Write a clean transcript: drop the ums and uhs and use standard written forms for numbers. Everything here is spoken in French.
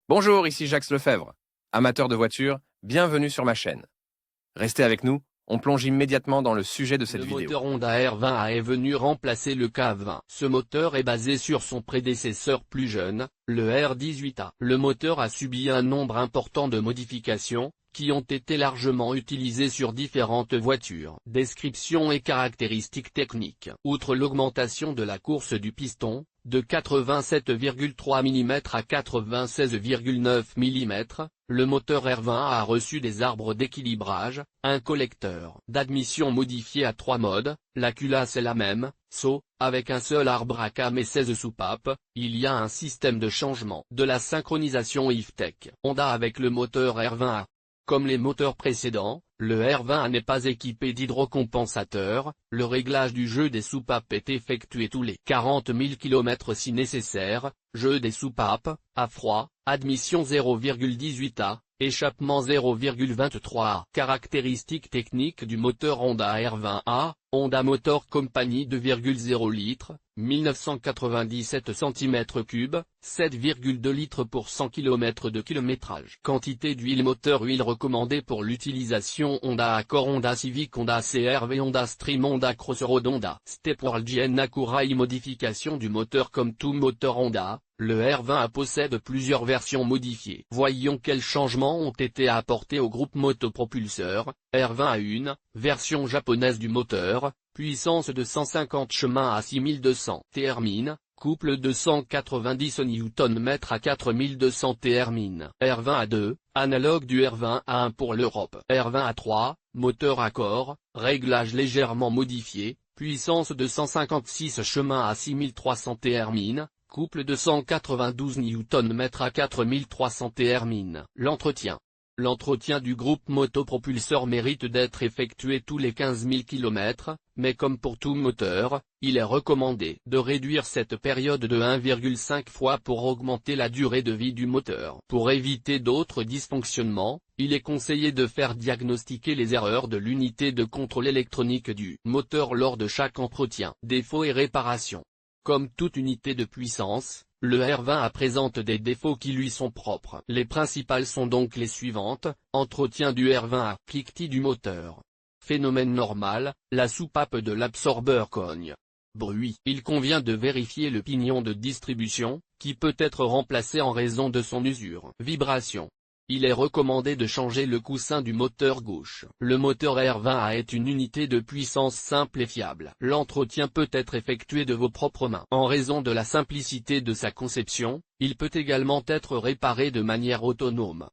Bonjour, ici Jacques Lefebvre. Amateur de voitures, bienvenue sur ma chaîne. Restez avec nous, on plonge immédiatement dans le sujet de cette vidéo. Le moteur Honda R20A est venu remplacer le K20. Ce moteur est basé sur son prédécesseur plus jeune, le R18A. Le moteur a subi un nombre important de modifications, qui ont été largement utilisées sur différentes voitures. Description et caractéristiques techniques. Outre l'augmentation de la course du piston, de 87,3 mm à 96,9 mm, le moteur R20A a reçu des arbres d'équilibrage, un collecteur d'admission modifié à 3 modes, la culasse est la même, saut, avec un seul arbre à cam et 16 soupapes, il y a un système de changement de la synchronisation IFTEC Honda avec le moteur R20A. Comme les moteurs précédents, le R20A n'est pas équipé d'hydrocompensateur, le réglage du jeu des soupapes est effectué tous les 40 000 km si nécessaire, jeu des soupapes, à froid, admission 0,18 A, échappement 0,23 A. Caractéristiques techniques du moteur Honda R20A, Honda Motor Company 2,0 litres, 1997 cm3, 7,2 litres pour 100 km de kilométrage. Quantité d'huile moteur. Huile recommandée pour l'utilisation: Honda Accord, Honda Civic, Honda CR-V, Honda Stream, Honda Crossroad, Honda Stepward, GN Acura. Modification du moteur. Comme tout moteur Honda, le R20A possède plusieurs versions modifiées. Voyons quels changements ont été apportés au groupe motopropulseur. R20A 1, version japonaise du moteur, puissance de 150 chemins à 6200 Thermine, couple de 190 Nm à 4200 Thermine. R20A2, analogue du R20A1 pour l'Europe. R20A3, moteur Accord, réglage légèrement modifié, puissance de 156 chemins à 6300 Thermine, couple de 192 Nm à 4300 Thermine. L'entretien. L'entretien du groupe motopropulseur mérite d'être effectué tous les 15 000 km, mais comme pour tout moteur, il est recommandé de réduire cette période de 1,5 fois pour augmenter la durée de vie du moteur. Pour éviter d'autres dysfonctionnements, il est conseillé de faire diagnostiquer les erreurs de l'unité de contrôle électronique du moteur lors de chaque entretien. Défauts et réparations. Comme toute unité de puissance, le R20A présente des défauts qui lui sont propres. Les principales sont donc les suivantes: entretien du R20A, cliquetis du moteur. Phénomène normal, la soupape de l'absorbeur cogne. Bruit. Il convient de vérifier le pignon de distribution, qui peut être remplacé en raison de son usure. Vibration. Il est recommandé de changer le coussin du moteur gauche. Le moteur R20A est une unité de puissance simple et fiable. L'entretien peut être effectué de vos propres mains. En raison de la simplicité de sa conception, il peut également être réparé de manière autonome.